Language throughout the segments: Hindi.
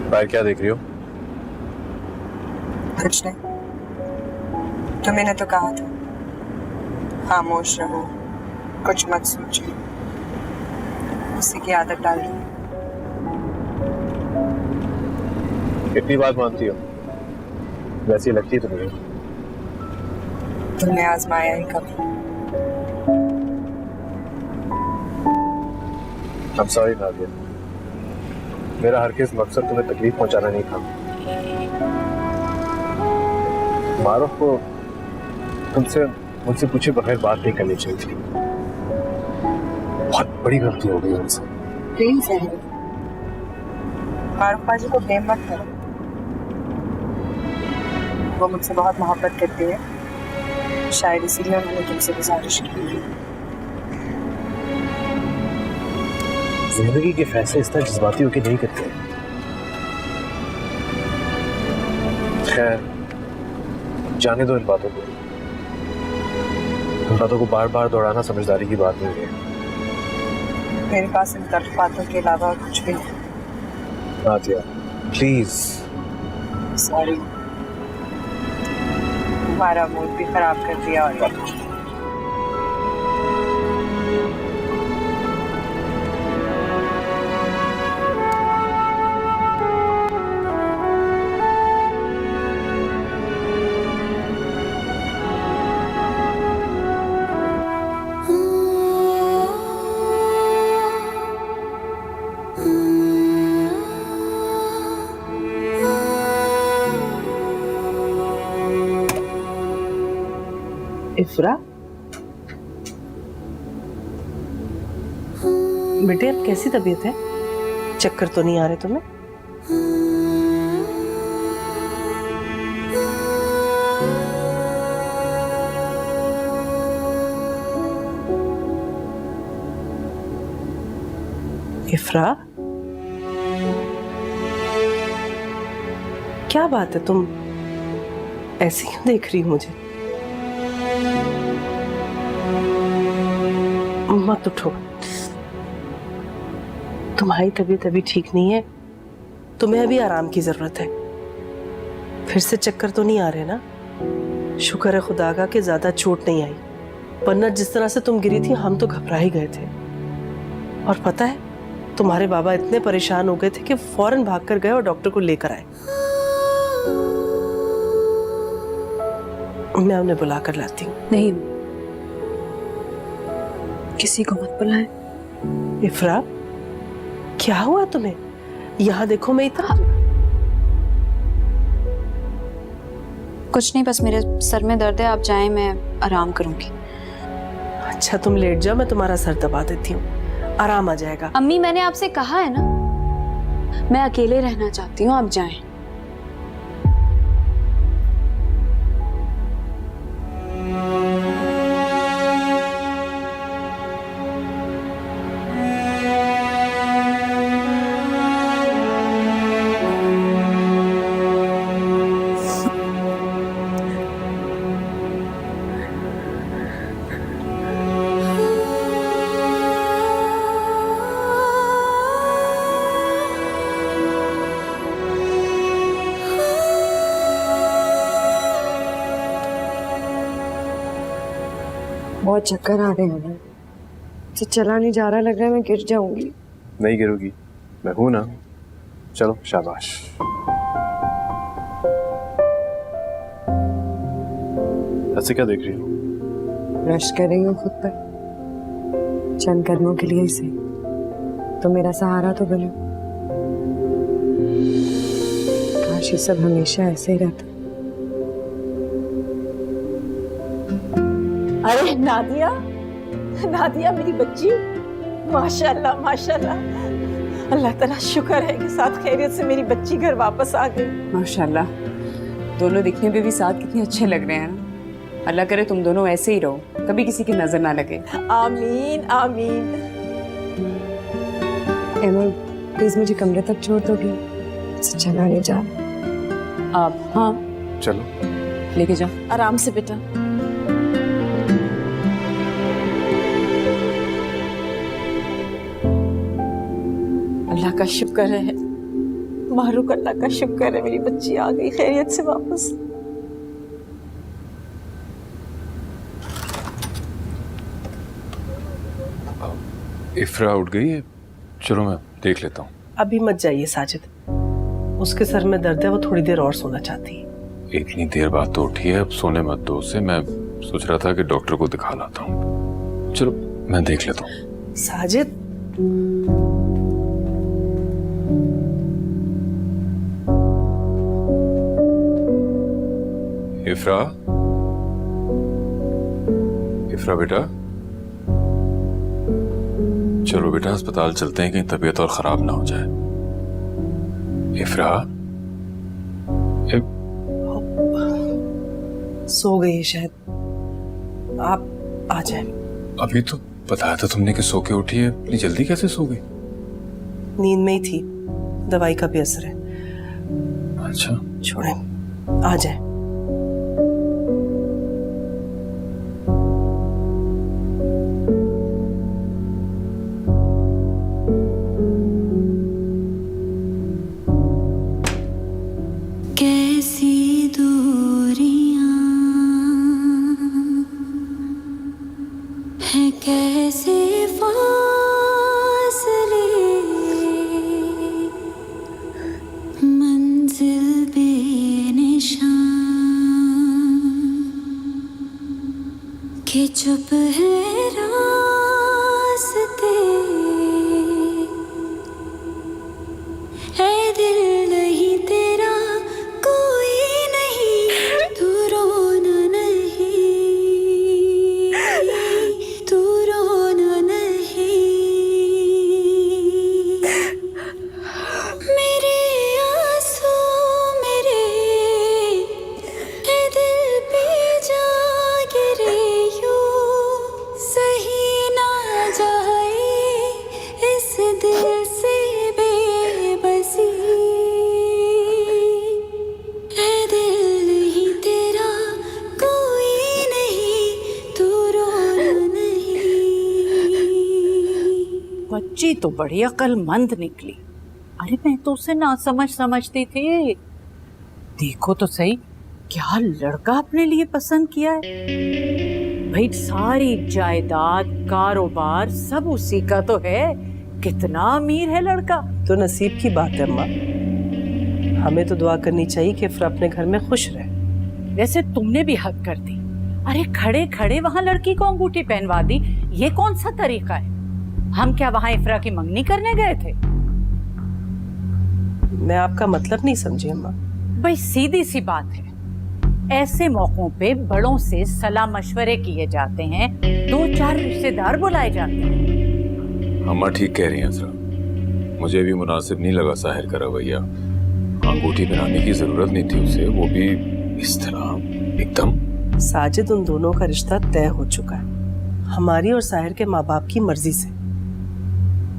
बाहर क्या देख रही हो? कुछ नहीं। तुम्हें तो कहा था खामोश रहो, कुछ मत सोचो। उसी की आदत डाल ली। कितनी बात मानती हो? वैसी लगती तो नहीं। तुमने आजमाया ही कभी। I'm sorry नादिया, मेरा हर किस मकसद तुम्हें तकलीफ पहुंचाना नहीं था। मारूफ को तुमसे मुझसे पूछे बगैर बात नहीं करनी चाहिए थी। बहुत बड़ी गलती हो गई हमसे। प्लीज मारूफ बाजी को ब्लेम मत करो। वो मुझसे बहुत मोहब्बत करती है, शायद इसीलिए उन्होंने तुमसे गुजारिश की। जिंदगी के फैसले इस तरह जज्बाती होकर नहीं करते। खैर, जाने दो इन बातों को। इन बातों को बार बार दोहराना समझदारी की बात नहीं है। मेरे पास इन तल्ख बातों के अलावा और कुछ भी नहीं। नादिया, प्लीज। सॉरी, तुम्हारा मूड भी खराब कर दिया। और इफ्रा, बेटे अब कैसी तबीयत है? चक्कर तो नहीं आ रहे तुम्हें? इफ्रा, क्या बात है, तुम ऐसे क्यों देख रही हो मुझे? मत उठो, तुम्हारी तबीयत अभी ठीक नहीं है, तुम्हें अभी आराम की जरूरत है। फिर से चक्कर तो नहीं आ रहे ना? शुक्र है खुदा का कि ज्यादा चोट नहीं आई, वरना जिस तरह से तुम गिरी थी हम तो घबरा ही गए थे। और पता है, तुम्हारे बाबा इतने परेशान हो गए थे कि फौरन भागकर गए और डॉक्टर को लेकर आए। मैं उन्हें बुला कर लाती हूँ। नहीं, किसी को मत बुलाएं। इफ्रा, क्या हुआ तुम्हें? यहाँ देखो, मैं इतना कुछ नहीं, बस मेरे सर में दर्द है। आप जाएं, मैं आराम करूंगी। अच्छा, तुम लेट जाओ, मैं तुम्हारा सर दबा देती हूँ, आराम आ जाएगा। अम्मी, मैंने आपसे कहा है ना, मैं अकेले रहना चाहती हूँ, आप जाएं। बहुत चक्कर आ रहे हैं, मुझे चला नहीं जा रहा, लग रहा है मैं गिर जाऊंगी। नहीं गिरोगी, मैं हूं ना। चलो, शाबाश। ऐसे क्या देख रही हो? रश कर रही हूँ खुद पर, चंद कदमों के लिए ही सही, तो मेरा सहारा तो बनो। काश ये सब हमेशा ऐसे ही रहता। अरे नादिया, नादिया मेरी बच्ची, माशाल्लाह माशाल्लाह, अल्लाह ताला शुक्र है कि साथ खैरियत से मेरी बच्ची घर वापस आ गई। माशाल्लाह, दोनों दिखने में भी साथ कितने अच्छे लग रहे हैं ना। अल्लाह करे तुम दोनों ऐसे ही रहो, कभी किसी की नजर ना लगे। आमीन आमीन। एमल, प्लीज मुझे कमरे तक छोड़ दोगी? चला नहीं जा। आप हाँ चलो, लेके जाओ। आराम से बेटा। अल्लाह का शुक्र है मारूक, अल्लाह का शुक्र है मेरी बच्ची आ गई खैरियत से वापस। इफ्रा उठ गई है? चलो मैं देख लेता हूँ। अभी मत जाइए साजिद, उसके सर में दर्द है, वो थोड़ी देर और सोना चाहती है। इतनी देर बाद तो उठी है, अब सोने मत दो उसे। मैं सोच रहा था कि डॉक्टर को दिखा लाता हूँ। चलो मैं देख लेता हूँ। साजिद, इफ्रा, इफ्रा बेटा, चलो बेटा अस्पताल चलते हैं, कहीं तबीयत और खराब ना हो जाए। इफ्रा, सो गई है शायद, आप आ जाए। अभी तो बताया था तुमने कि सो के उठी है, इतनी जल्दी कैसे सो गई? नींद में ही थी, दवाई का भी असर है। अच्छा, छोड़े, आ जाए। कैसी दूरियां हैं, कैसे फासले, मंजिल बेनिशान के चुप है रास्ते, ऐ दिल नहीं तेरा कोई नहीं, तू रोना नहीं, तू रोना नहीं, मेरे आंसू मेरे ऐ दिल पे जा गिरे, यूं सही ना जाए इस दिल से बेबसी, ऐ दिल नहीं तेरा कोई नहीं, तू रोना नहीं। बच्ची तो बड़ी अक्लमंद निकली। अरे मैं तो उसे ना समझती थी। देखो तो सही, क्या लड़का अपने लिए पसंद किया है। भाई सारी जायदाद कारोबार सब उसी का तो है, कितना अमीर है लड़का। तो नसीब की बात है अम्मा, हमें तो दुआ करनी चाहिए कि इफ्रा अपने घर में खुश रहे। वैसे तुमने भी हद कर दी। अरे खड़े खड़े वहां लड़की को अंगूठी पहनवा दी, ये कौन सा तरीका है? हम क्या वहां इफ्रा की मंगनी करने गए थे? मैं आपका मतलब नहीं समझी अम्मा। भाई सीधी सी बात है, ऐसे मौकों पे बड़ों से सलाह मशवरे किए जाते हैं, 2-4 रिश्तेदार बुलाए जाते हैं। अम्मा ठीक कह रही हैं इफ्रा, मुझे भी मुनासिब नहीं लगा साहिर का रवैया। अंगूठी पहनाने की जरूरत नहीं थी उसे, वो भी इस तरह एकदम। साजिद, उन दोनों का रिश्ता तय हो चुका है, हमारी और साहिर के माँ बाप की मर्जी से।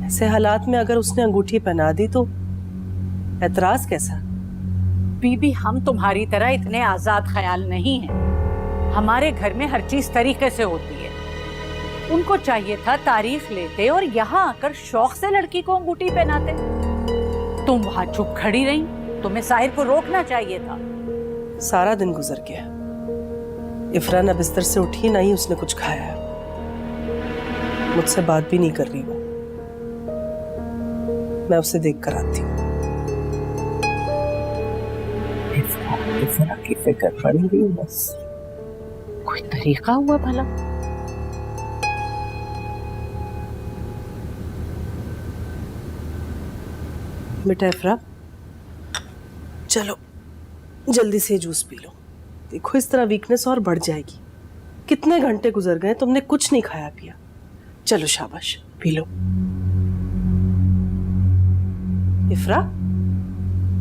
ऐसे हालात में अगर उसने अंगूठी पहना दी तो एतराज कैसा? बीबी, हम तुम्हारी तरह इतने आजाद ख्याल नहीं हैं। हमारे घर में हर चीज तरीके से होती है। उनको चाहिए था तारीफ लेते और यहाँ आकर शौक से लड़की को अंगूठी पहनाते। तुम वहां चुप खड़ी रही, तुम्हें साहिर को रोकना चाहिए था। सारा दिन गुजर गया, इफ्रा न बिस्तर से उठी, ना ही उसने कुछ खाया है। मुझसे बात भी नहीं कर रही वो। मैं उसे देख कर आती हूँ। इफ्रा की फिक्र पड़ रही बस। कोई तरीका हुआ भला? बेटा इफ्रा, चलो जल्दी से जूस पी लो। देखो इस तरह वीकनेस और बढ़ जाएगी। कितने घंटे गुजर गए, तुमने कुछ नहीं खाया पिया। चलो शाबाश, पी लो। इफ्रा,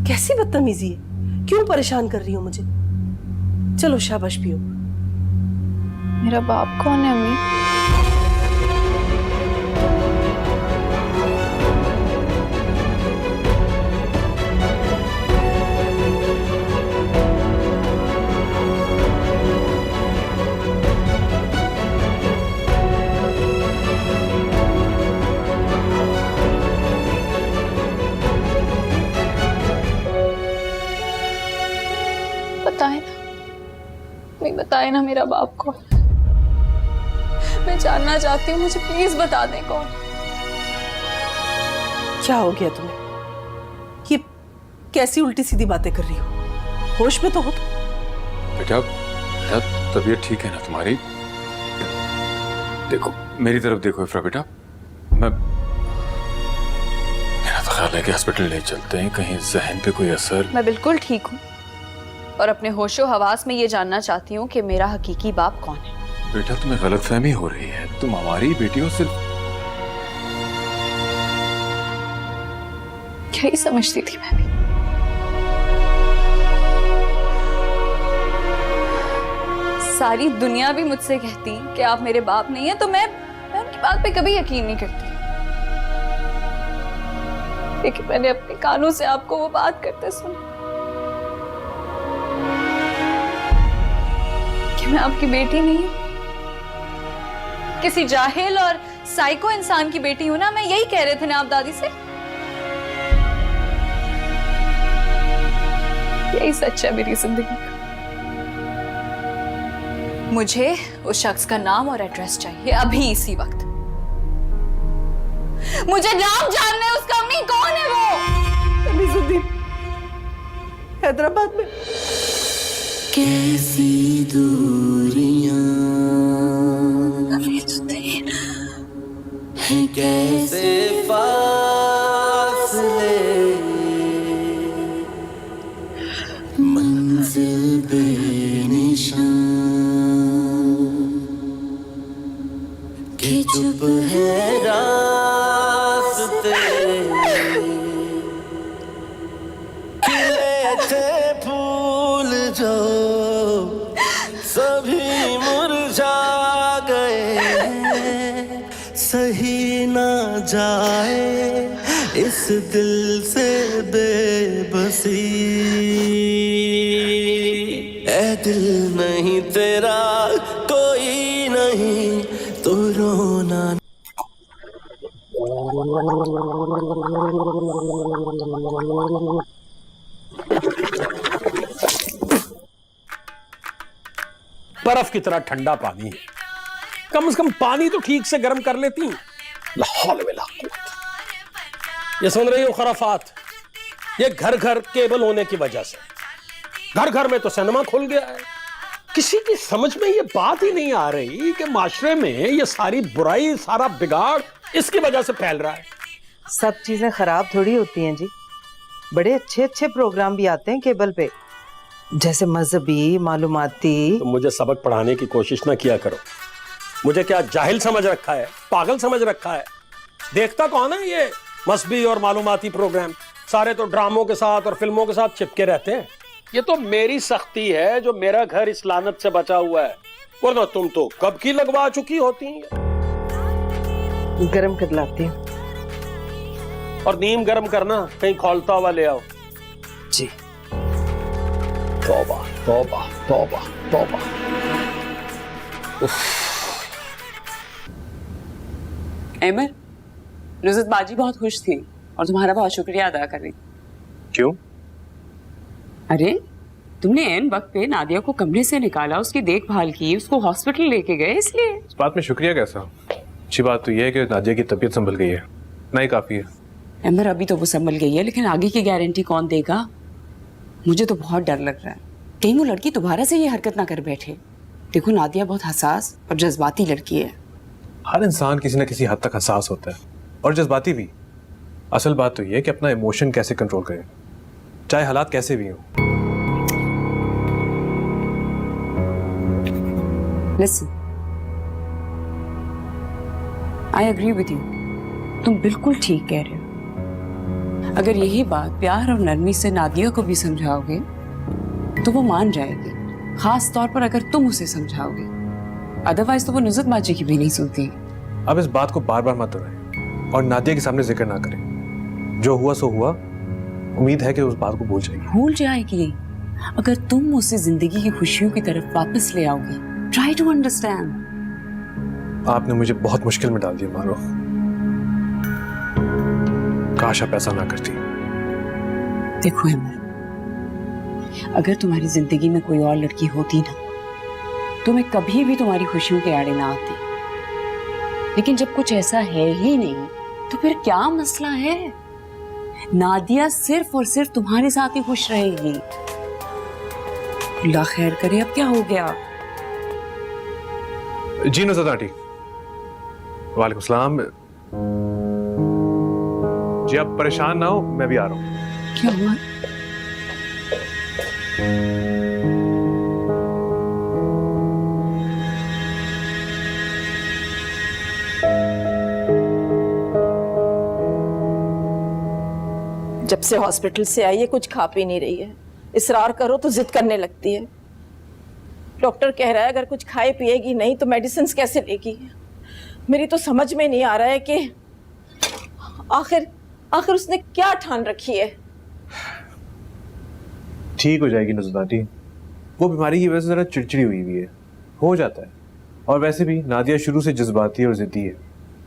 कैसी बदतमीजी है, क्यों परेशान कर रही हो मुझे? चलो शाबाश पियो। मेरा बाप कौन है अम्मी? बताए ना मेरा बाप कौन। मैं जानना चाहती हूँ, मुझे प्लीज बता दें कौन। क्या हो गया तुम्हें? ये कैसी उल्टी सीधी बातें कर रही हो? होश में तो हो तुम। बेटा तबीयत ठीक है ना तुम्हारी? देखो मेरी तरफ देखो इफ्रा बेटा, मेरा तो ख्याल है कि हॉस्पिटल ले चलते हैं, कहीं जहन पे कोई असर। मैं बिल्कुल ठीक हूँ और अपने होशो हवास में ये जानना चाहती हूँ कि मेरा हकीकी बाप कौन है। बेटा तुम्हें गलतफहमी हो रही है, तुम हमारी बेटी हो सिर्फ। क्या ही समझती थी मैं भी। सारी दुनिया भी मुझसे कहती कि आप मेरे बाप नहीं है, तो मैं उनकी बात पे कभी यकीन नहीं करती। लेकिन मैंने अपने कानों से आपको वो बात करते सुना कि मैं आपकी बेटी नहीं हूं, किसी जाहिल और साइको इंसान की बेटी हूं ना। मैं यही कह रहे थे ना आप दादी से। यही सच है मेरी जिंदगी का। मुझे उस शख्स का नाम और एड्रेस चाहिए अभी इसी वक्त। मुझे नाम जानना है उसका। अम्मी कौन है वो? तमीजुद्दीन हैदराबाद में। कैसी दूरियां हैं, कैसे फासले, मंजिल बेनिशान के चुप है रास्ते, खिले थे फूल जो सभी मुरझा गए, सही ना जाए इस दिल से बेबसी, ऐ दिल नहीं तेरा कोई नहीं तो रोना। बर्फ की तरह ठंडा पानी है, कम से कम पानी तो ठीक से गर्म कर लेती। लाहौल वला कुव्वत। ये सुन रही हो खराफात? ये घर घर केबल होने की वजह से घर घर में तो सिनेमा खुल गया है। किसी की समझ में ये बात ही नहीं आ रही कि माशरे में ये सारी बुराई, सारा बिगाड़ इसकी वजह से फैल रहा है। सब चीजें खराब थोड़ी होती हैं जी, बड़े अच्छे अच्छे प्रोग्राम भी आते हैं केबल पे, जैसे मजहबी, मालूमाती। तो मुझे सबक पढ़ाने की कोशिश ना किया करो। मुझे क्या जाहिल समझ रखा है, पागल समझ रखा है? देखता कौन है ये मजहबी और मालूमाती प्रोग्राम? सारे तो ड्रामों के साथ और फिल्मों के साथ चिपके रहते हैं। ये तो मेरी सख्ती है जो मेरा घर इस लानत से बचा हुआ है, वरना तुम तो कब की लगवा चुकी होती हैं। गरम कर लाती हूँ। और नीम गरम करना, कहीं खौलता हुआ ले आओ। जी। तौबा तौबा तौबा तौबा। अमर, नुज़रत बाजी बहुत खुश थी और तुम्हारा बहुत शुक्रिया अदा कर रही। क्यों? अरे तुमने एन वक्त पे नादिया को कमरे से निकाला, उसकी देखभाल की, उसको हॉस्पिटल लेके गए, इसलिए। इस बात में शुक्रिया कैसा? अच्छी बात तो यह है कि नादिया की तबीयत संभल गई है, नहीं काफी है। अमर अभी तो वो संभल गई है, लेकिन आगे की गारंटी कौन देगा? मुझे तो बहुत डर लग रहा है कहीं वो लड़की दोबारा से ये हरकत ना कर बैठे। देखो नादिया बहुत हसास और जज्बाती लड़की है। हर इंसान किसी न किसी हद तक हसास होता है और जज्बाती भी। असल बात तो यह है कि अपना इमोशन कैसे कंट्रोल करें, चाहे हालात कैसे भी हों। Listen, I agree with you. तुम बिल्कुल ठीक कह रहे हो। अगर यही बात प्यार और नरमी से नादिया को भी समझाओगे तो वो मान जाएगी, खास तौर पर अगर तुम उसे समझाओगे। अदरवाइज तो वो नुज़रत बाजी की भी नहीं सुनती। अब इस बात को बार बार मत दोहराएं और नादिया के सामने जिक्र ना करें। जो हुआ सो हुआ, उम्मीद है कि उस बात को भूल जाएगी। भूल जाएगी अगर तुम उसे जिंदगी की खुशियों की तरफ वापस ले आओगे। Try to understand. आपने मुझे बहुत मुश्किल में डाल दिया मारो। काश आप ऐसा ना करती। देखो अमर, अगर तुम्हारी जिंदगी में कोई और लड़की होती ना तो मैं कभी भी तुम्हारी खुशियों के आड़े ना आती, लेकिन जब कुछ ऐसा है ही नहीं तो फिर क्या मसला है? नादिया सिर्फ और सिर्फ तुम्हारे साथ ही खुश रहेगी। अल्लाह खैर करे, अब क्या हो गया? जी नुसरत आंटी। वालेकुम सलाम। जी आप परेशान ना हो, मैं भी आ रहा हूँ। क्या हुआ? जब से हॉस्पिटल से आई है कुछ खा पी नहीं रही है, इसरार करो तो जिद करने लगती है। डॉक्टर कह रहा है अगर कुछ खाए पिएगी नहीं तो मेडिसिन कैसे लेगी। मेरी तो समझ में नहीं आ रहा है कि आखिर उसने क्या ठान रखी है। ठीक हो जाएगी नुसरत आंटी, वो बीमारी की वजह से जरा चिड़चिड़ी हुई है, हो जाता है। और वैसे भी नादिया शुरू से जज्बाती और जिद्दी है।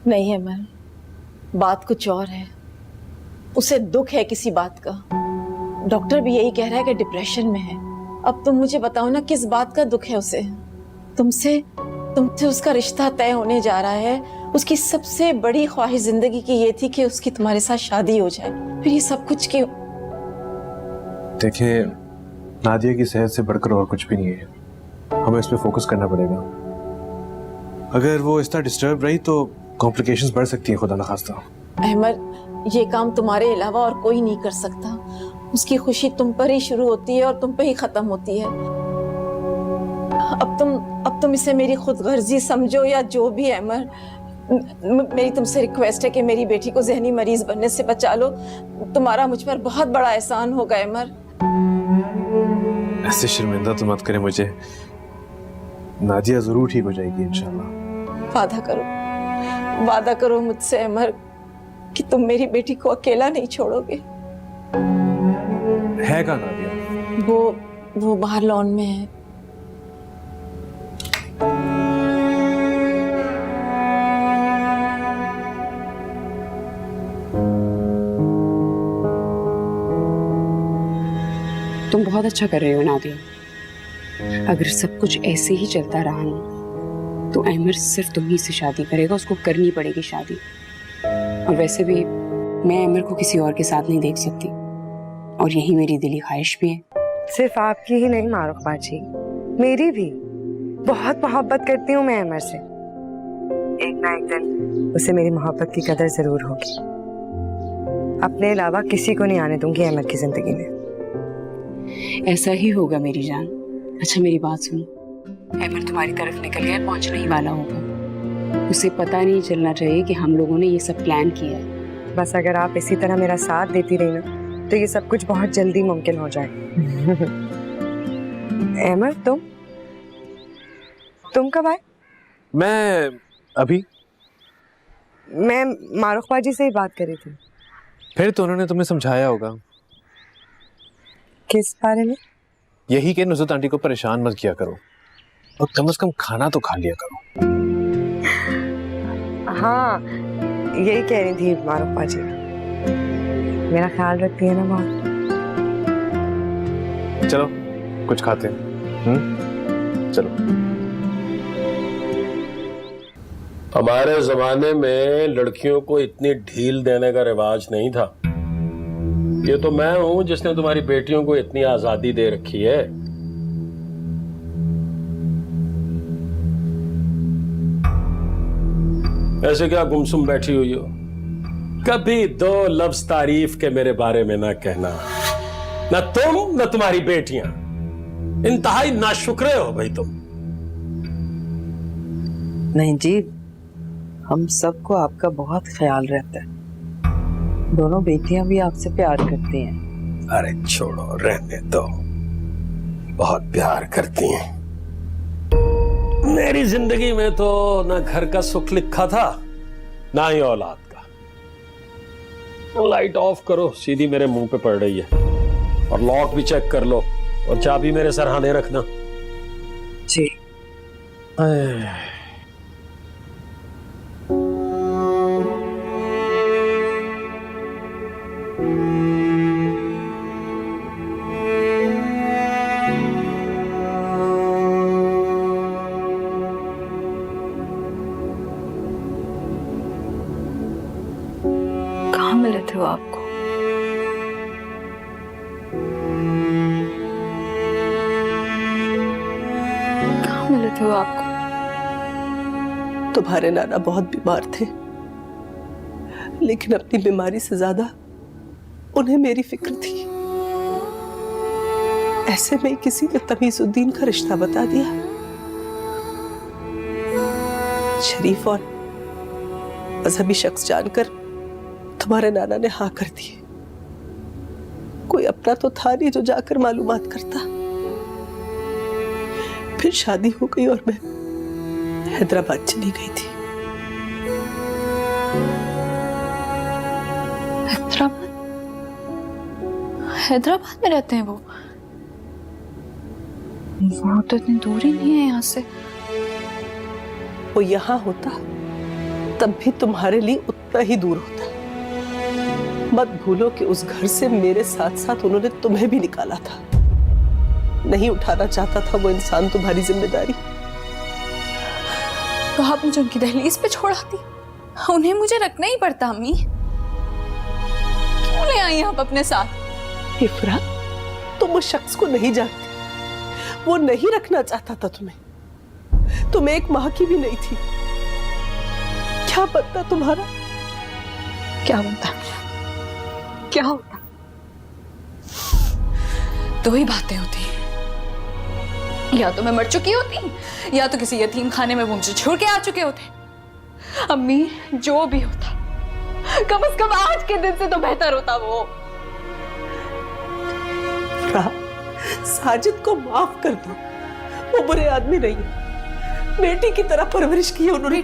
नहीं है मैम, बात कुछ और है। उसे दुख है किसी बात का। डॉक्टर भी यही कह रहा है कि डिप्रेशन में है। अब तुम मुझे बताओ ना किस बात का दुख है उसे? तुमसे उसका रिश्ता तय होने जा रहा है। उसकी सबसे बड़ी ख्वाहिश जिंदगी की ये थी कि उसकी तुम्हारे साथ शादी हो जाए, फिर ये सब कुछ क्यों? देखिए, नादिया की सेहत से बढ़कर और कुछ भी नहीं है, हमें इस पे फोकस करना पड़ेगा। अगर वो इस तरह डिस्टर्ब रही तो कॉम्प्लिकेशंस बढ़ सकती हैं, खुदा न खास्ता। अहमद, ये काम तुम्हारे अलावा और कोई नहीं कर सकता। उसकी खुशी तुम पर ही शुरू होती है और तुम पे ही खत्म होती है। अब तुम इसे मेरी खुदगर्जी समझो या जो भी है, अमर, मेरी तुमसे रिक्वेस्ट है कि मेरी बेटी को जहनी मरीज बनने से बचा लो। तुम्हारा मुझ पर बहुत बड़ा एहसान होगा अमर। ऐसे शर्मिंदा तो मत करें मुझे, नादिया जरूर ठीक हो जाएगी इंशाल्लाह। वादा करो मुझसे अमर कि तुम मेरी बेटी को अकेला नहीं छोड़ोगे। है कहाँ नादिया? वो बाहर लॉन में है। तुम बहुत अच्छा कर रहे हो नादिया। अगर सब कुछ ऐसे ही चलता रहा ना तो अहमर सिर्फ तुम्ही से शादी करेगा, उसको करनी पड़ेगी शादी। और वैसे भी मैं अहमर को किसी और के साथ नहीं देख सकती, और यही मेरी दिली ख्वाहिश भी है। सिर्फ आपकी ही नहीं मारूफ बाजी, मेरी भी। बहुत मोहब्बत करती हूँ मैं अमर से। एक ना एक दिन उसे मेरी मोहब्बत की कदर जरूर होगी। अपने अलावा किसी को नहीं आने दूंगी अमर की जिंदगी में। ऐसा ही होगा मेरी जान। अच्छा मेरी बात सुनो, अहमर तुम्हारी तरफ निकल गया, पहुंचने ही वाला होगा। उसे पता नहीं चलना चाहिए कि हम लोगों ने ये सब प्लान किया है। बस अगर आप इसी तरह मेरा साथ देती रही ना तो ये सब कुछ बहुत जल्दी मुमकिन हो जाए। अहमर, तुम कब आए? मैं अभी। मैं मारूफ बाजी से ही बात कर रही थी। फिर तो उन्होंने तुम्हें समझाया होगा। किस बारे में? यही कि नुसरत आंटी को परेशान मत किया करो और कम से कम खाना तो खा लिया करो। हाँ, यही कह रही थी मारूफ बाजी। मेरा ख्याल रखती है ना बहुत। चलो कुछ खाते हैं। चलो। हमारे जमाने में लड़कियों को इतनी ढील देने का रिवाज नहीं था। ये तो मैं हूं जिसने तुम्हारी बेटियों को इतनी आजादी दे रखी है। ऐसे क्या गुमसुम बैठी हुई हो? कभी दो लफ्ज तारीफ के मेरे बारे में ना कहना। ना तुम न तुम्हारी बेटियां। इंतहाई नाशुक्रे हो भाई तुम। नहीं जी, हम सबको आपका बहुत ख्याल रहता है। दोनों बेटियां भी आपसे प्यार करती हैं। अरे छोड़ो, रहने दो। बहुत प्यार करती हैं। मेरी जिंदगी में तो ना घर का सुख लिखा था ना ही औलाद का। लाइट ऑफ करो, सीधी मेरे मुंह पे पड़ रही है। और लॉक भी चेक कर लो और चाबी मेरे सरहाने रखना। जी। थे वो आपको? कहाँ मिले थे वो आपको? तुम्हारे नाना बहुत बीमार थे, लेकिन अपनी बीमारी से ज्यादा उन्हें मेरी फिक्र थी। ऐसे में किसी ने तमीजुद्दीन का रिश्ता बता दिया। शरीफ और मजहबी शख्स जानकर तुम्हारे नाना ने हाँ कर दी। कोई अपना तो था नहीं जो जाकर मालूमात करता। फिर शादी हो गई और मैं हैदराबाद चली गई थी। हैदराबाद? हैदराबाद में रहते हैं वो? वो तो इतनी दूर ही नहीं है यहाँ से। वो यहाँ होता तब भी तुम्हारे लिए उतना ही दूर होता। मत भूलो कि उस घर से मेरे साथ साथ उन्होंने तुम्हें भी निकाला था। नहीं उठाना चाहता था वो इंसान तुम्हारी जिम्मेदारी। तो आप मुझे उनकी दहलीज पे छोड़ आती? उन्हें मुझे रखना ही पड़ता। अम्मी क्यों ले आई आप अपने साथ? इफ्रा, तुम उस शख्स को नहीं जानती। वो नहीं रखना चाहता था तुम्हें। तुम एक माह की भी नहीं थी। क्या बनता तुम्हारा? क्या बनता? क्या होता? दो ही बातें होती, या तो मैं मर चुकी होती या तो किसी यतीम खाने में वो मुझे छोड़ के आ चुके होते। अम्मी जो भी होता, कम से कम आज के दिन से तो बेहतर होता वो। साजिद को माफ कर दो। वो बुरे आदमी नहीं है। बेटी की तरह परवरिश की है उन्होंने।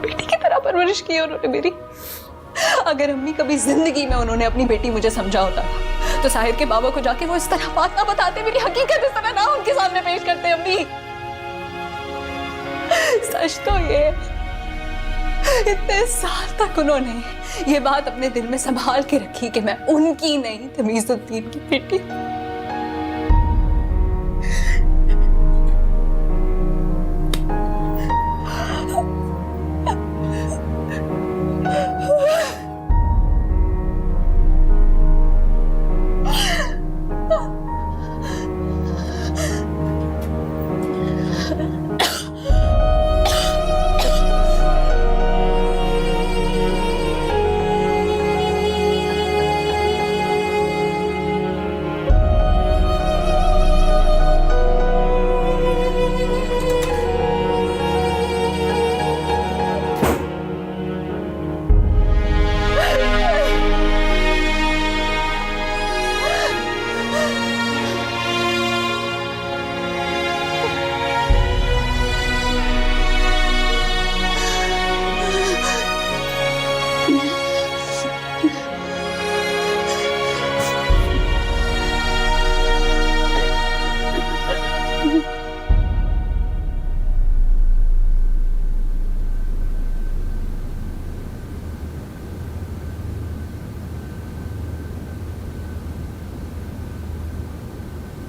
बेटी की तरह परवरिश की है उन्होंने मेरी। अगर अम्मी कभी जिंदगी में उन्होंने अपनी बेटी मुझे समझा होता तो साहिर के बाबा को जाके वो इस तरह बात ना बताते, मेरी हकीकत इस तरह ना उनके सामने पेश करते। अम्मी सच तो ये, इतने साल तक उन्होंने ये बात अपने दिल में संभाल के रखी कि मैं उनकी नहीं, तमीजुद्दीन की बेटी।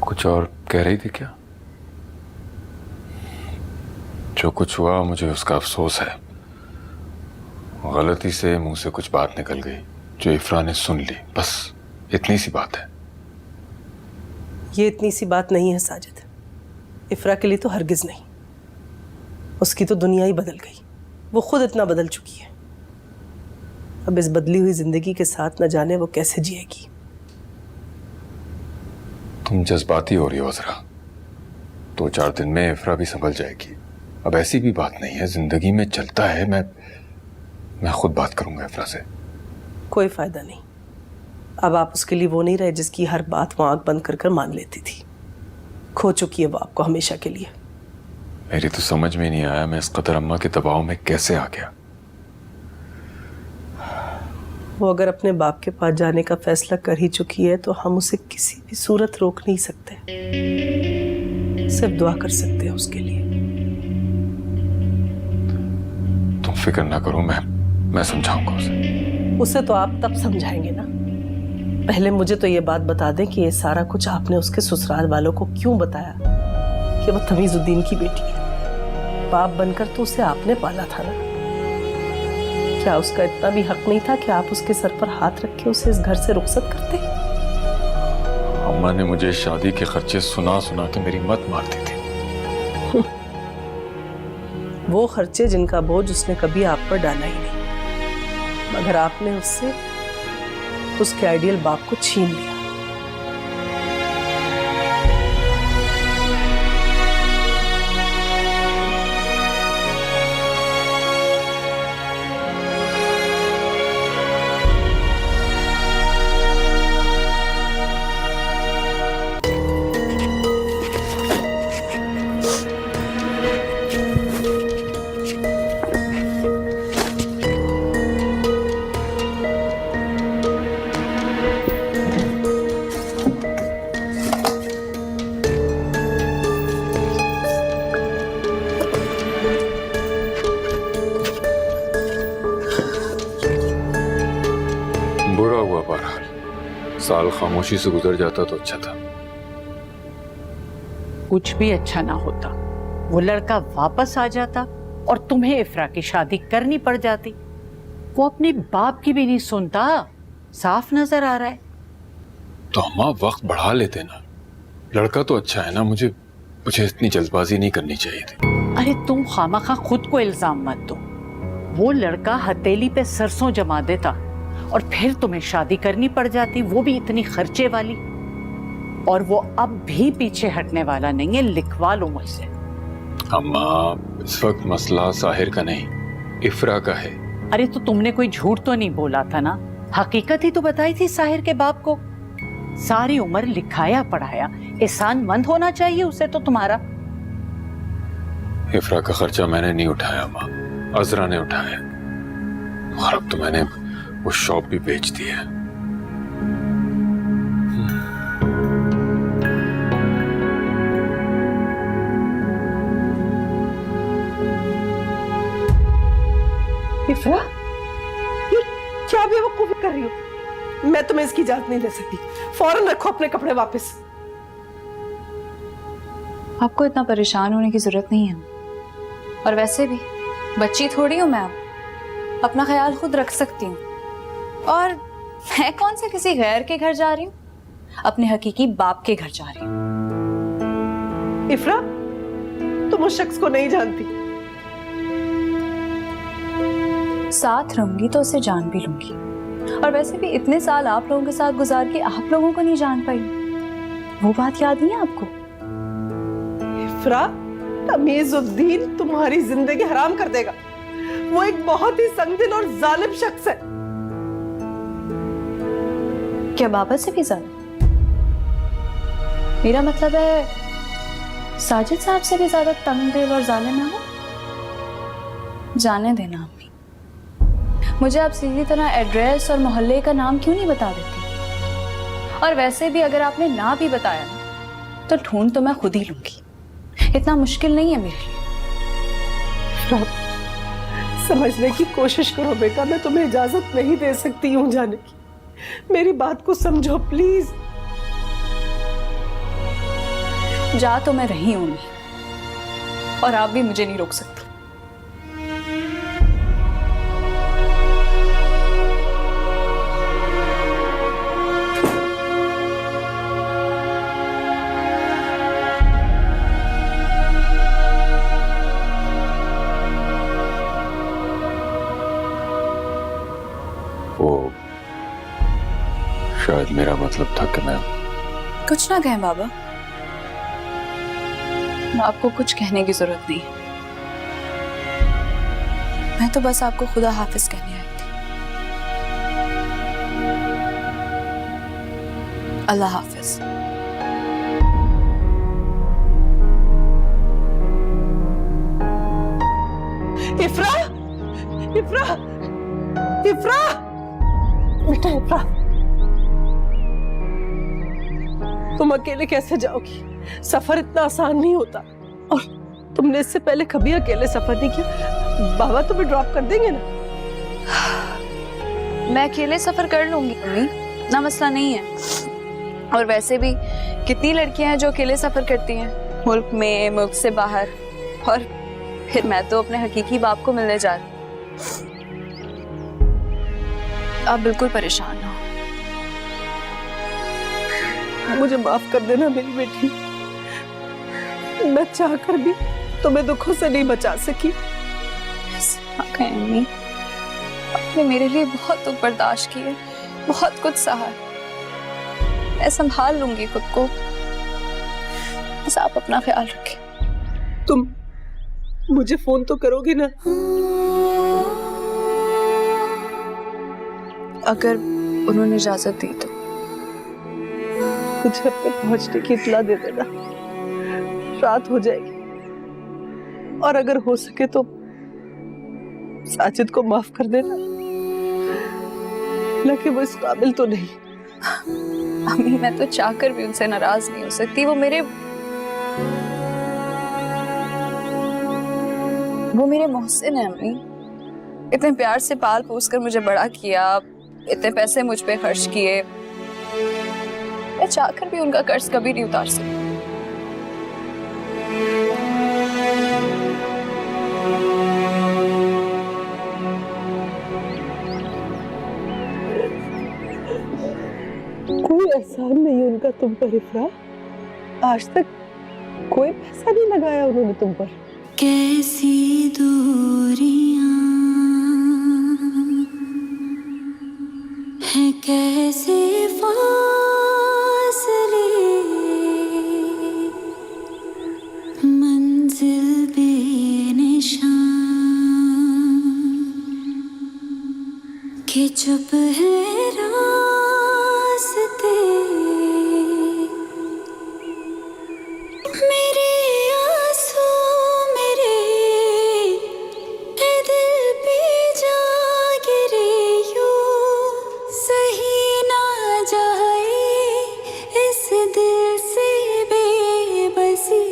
कुछ और कह रही थी क्या? जो कुछ हुआ मुझे उसका अफसोस है। गलती से मुंह से कुछ बात निकल गई जो इफ्रा ने सुन ली, बस इतनी सी बात है। ये इतनी सी बात नहीं है साजिद। इफ्रा के लिए तो हरगिज नहीं। उसकी तो दुनिया ही बदल गई। वो खुद इतना बदल चुकी है। अब इस बदली हुई जिंदगी के साथ न जाने वो कैसे जिएगी। तुम जज्बाती हो रही हो अज़रा। 2-4 दिन में इफ्रा भी संभल जाएगी। अब ऐसी भी बात नहीं है, जिंदगी में चलता है। मैं खुद बात करूंगा इफ्रा से। कोई फायदा नहीं। अब आप उसके लिए वो नहीं रहे जिसकी हर बात वो आंख बंद कर कर मान लेती थी। खो चुकी है वो आपको हमेशा के लिए। मेरी तो समझ में नहीं आया मैं इस कदर अम्मा के दबाव में कैसे आ गया। वो अगर अपने बाप के पास जाने का फैसला कर ही चुकी है तो हम उसे किसी भी सूरत रोक नहीं सकते। सिर्फ दुआ कर सकते हैं उसके लिए। तुम फिक्र ना करो, मैं समझाऊंगा उसे तो आप तब समझाएंगे ना। पहले मुझे तो ये बात बता दें कि ये सारा कुछ आपने उसके ससुराल वालों को क्यों बताया कि वो तमीजुद्दीन की बेटी है। बाप बनकर तो उसे आपने पाला था ना। क्या उसका इतना भी हक नहीं था कि आप उसके सर पर हाथ रख के उसे इस घर से रुखसत करते? अम्मा ने मुझे शादी के खर्चे सुना सुना के मेरी मत मारती थी। वो खर्चे जिनका बोझ उसने कभी आप पर डाला ही नहीं, मगर आपने उससे उसके आइडियल बाप को छीन लिया। बुरा हुआ बहरहाल, साल खामोशी से गुजर जाता तो अच्छा था। कुछ भी अच्छा ना होता, वो लड़का वापस आ जाता और तुम्हें इफ्रा की शादी करनी पड़ जाती। वो अपने बाप की भी नहीं सुनता, साफ नजर आ रहा है। तो अम्मा वक्त बढ़ा लेते ना, लड़का तो अच्छा है ना, मुझे इतनी जल्दबाजी नहीं करनी चाहिए थी। अरे तुम खामखा खुद को इल्जाम मत दो। वो लड़का हथेली पे सरसों जमा देता और फिर तुम्हें शादी करनी पड़ जाती, वो भी इतनी खर्चे वाली। और वो अब भी पीछे हटने वाला नहीं है, लिखवा लो मुझसे। अम्मा इस वक्त मसला साहिर का नहीं, इफ्रा का है। अरे तो तुमने कोई झूठ तो नहीं बोला था ना, हकीकत ही तो बताई थी साहिर के बाप को। सारी उम्र लिखाया पढ़ाया, एहसान मंद होना चाहिए उसे तो तुम्हारा। इफ्रा का खर्चा मैंने नहीं उठाया अम्मा, अजरा ने उठाया। और अब तो मैंने वो शॉप भी बेच दी है। इफ्रा, ये क्या बेवकूफी कर रही हो? मैं तुम्हें इसकी इजाजत नहीं दे सकती। फौरन रखो अपने कपड़े वापस। आपको इतना परेशान होने की जरूरत नहीं है, और वैसे भी बच्ची थोड़ी हूं मैं, अब अपना ख्याल खुद रख सकती हूँ। और मैं कौन से किसी गैर के घर जा रही हूँ, अपने हकीकी बाप के घर जा रही हूँ। इफ्रा, तुम उस शख्स को नहीं जानती। साथ रहूंगी तो उसे जान भी लूंगी, और वैसे भी इतने साल आप लोगों के साथ गुजार के आप लोगों को नहीं जान पाई, वो बात याद नहीं है आपको? इफ्रा, तमीजुद्दीन तुम्हारी जिंदगी हराम कर देगा। वो एक बहुत ही संगदिल और जालिम शख्स है। क्या बाबा से भी ज्यादा? मेरा मतलब है साजिद साहब से भी ज्यादा तंगदिल और जालिम है वो। जाने देना अम्मी, मुझे आप सीधी तरह एड्रेस और मोहल्ले का नाम क्यों नहीं बता देती? और वैसे भी अगर आपने ना भी बताया ना, तो ढूंढ तो मैं खुद ही लूंगी, इतना मुश्किल नहीं है मेरे लिए। समझने की कोशिश करो बेटा, मैं तुम्हें इजाजत नहीं दे सकती हूँ जाने की। मेरी बात को समझो प्लीज। जा तो मैं रही हूं, और आप भी मुझे नहीं रोक सकते। वो शायद मेरा मतलब था कि मैं कुछ ना कहें बाबा, आपको कुछ कहने की जरूरत नहीं। मैं तो बस आपको खुदा हाफिज कहने आई थी। अल्लाह हाफिज। इफ्रा, इफ्रा, इफ्रा, बेटा इफ्रा, तुम अकेले कैसे जाओगी? सफर इतना आसान नहीं होता, और तुमने इससे पहले कभी अकेले सफर नहीं किया। बाबा तुम्हें ड्रॉप कर देंगे ना? मैं अकेले सफर कर लूंगी अम्मी, इतना मसला नहीं है। और वैसे भी कितनी लड़कियां हैं जो अकेले सफर करती हैं, मुल्क में, मुल्क से बाहर। और फिर मैं तो अपने हकीकी बाप को मिलने जा रही हूँ। आप बिल्कुल परेशान ना हो। मुझे माफ कर देना मेरी बेटी, मैं चाहकर भी तुम्हें दुखों से नहीं बचा सकी। हाँ कहीं अम्मी, आपने मेरे लिए बहुत दुख बर्दाश्त किए, बहुत कुछ सहा। मैं संभाल लूंगी खुद को, बस आप अपना ख्याल रखें। तुम मुझे फोन तो करोगे ना? अगर उन्होंने इजाजत दी तो। मुझे अपने पहुंचने की इत्तला दे देना, रात हो जाएगी। और अगर हो सके तो साजिद को माफ कर देना, हालांकि वो इस काबिल तो नहीं। अम्मी मैं तो चाहकर भी उनसे नाराज नहीं हो सकती। वो मेरे मोहसिन है अम्मी। इतने प्यार से पाल पोस कर मुझे बड़ा किया, इतने पैसे मुझ पे खर्च किए। मैं चाहकर भी उनका कर्ज कभी नहीं उतार सकती। कोई एहसान नहीं उनका तुम पर इफ्रा, आज तक कोई पैसा नहीं लगाया उन्होंने तुम पर। कैसी दूरियां हैं, कैसे फासले, मंजिल बेनिशान के चुप है रास्ते। मेरे आंसू मेरे ए दिल पे जा गिरे, यूं सही ना जाए इस दिल से बेबसी।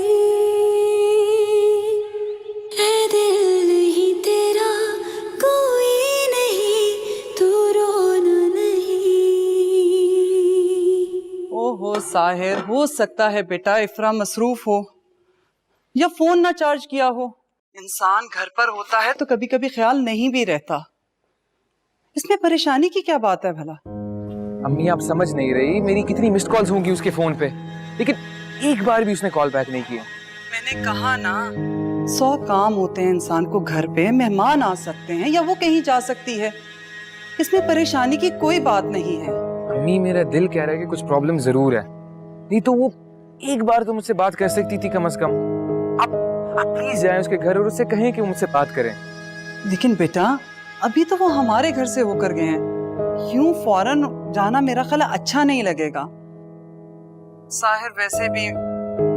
ए दिल ही तेरा कोई नहीं, तू रोना नहीं। ओहो साहिर, हो सकता है बेटा इफ्रा मसरूफ हो या फोन ना चार्ज किया हो। इंसान घर पर होता है तो कभी कभी ख्याल नहीं भी रहता। इसमें परेशानी की क्या बात है भला? अम्मी आप समझ नहीं रही, मेरी कितनी मिस्ड कॉल्स होंगी उसके फोन पे, लेकिन एक बार भी उसने कॉल बैक नहीं किया। मैंने कहा ना, 100 काम होते हैं इंसान को घर पे। मेहमान आ सकते हैं या वो कहीं जा सकती है, इसमें परेशानी की कोई बात नहीं है। अम्मी मेरा दिल कह रहा है कि कुछ प्रॉब्लम जरूर है, नहीं तो वो एक बार तो मुझसे बात कर सकती थी कम से कम। आप प्लीज जाएं उसके घर और उससे कहें कि वो मुझसे बात करें। लेकिन बेटा अभी तो वो हमारे घर से होकर गए हैं, यूं फौरन जाना मेरा ख्याल अच्छा नहीं लगेगा। साहिर वैसे भी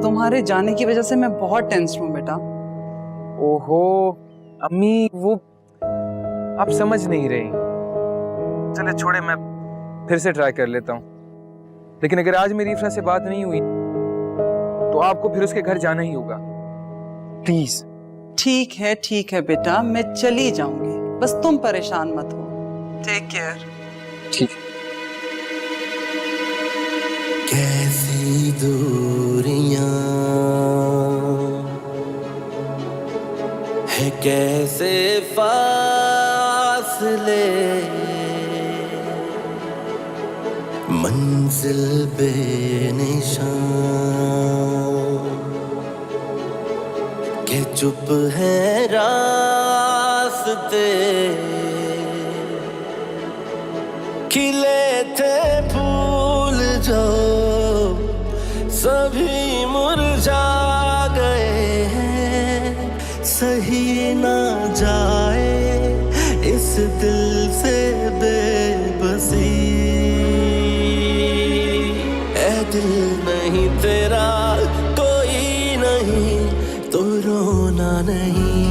तुम्हारे जाने की वजह से मैं बहुत टेंस हूँ बेटा। ओहो अम्मी वो आप समझ नहीं रही। चले छोड़े, मैं फिर से ट्राई कर लेता हूँ, लेकिन अगर आज मेरी इफ्रा से बात नहीं हुई तो आपको फिर उसके घर जाना ही होगा, प्लीज। ठीक है बेटा, मैं चली जाऊंगी, बस तुम परेशान मत हो। Take care. ठीक। कैसी दूरियां है, कैसे फासले, मंजिल बेनिशान के चुप है रास्ते। खिले थे फूल जो सभी मुरझा गए हैं, सही ना जाए इस दिल से बेबसी। ऐ दिल नहीं तेरा कोई नहीं, तो रोना नहीं।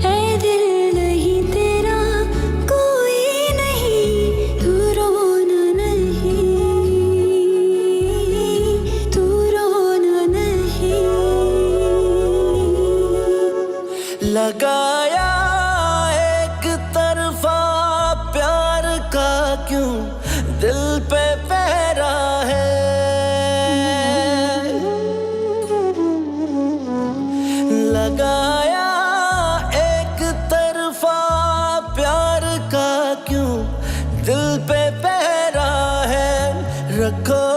ऐ दिल नहीं तेरा कोई नहीं, तू रोना नहीं, तू रोना नहीं। लगाया एक तरफा प्यार का क्यों दिल पे पहरा है, लगाया एक तरफा प्यार दिल पे पहरा है, रखो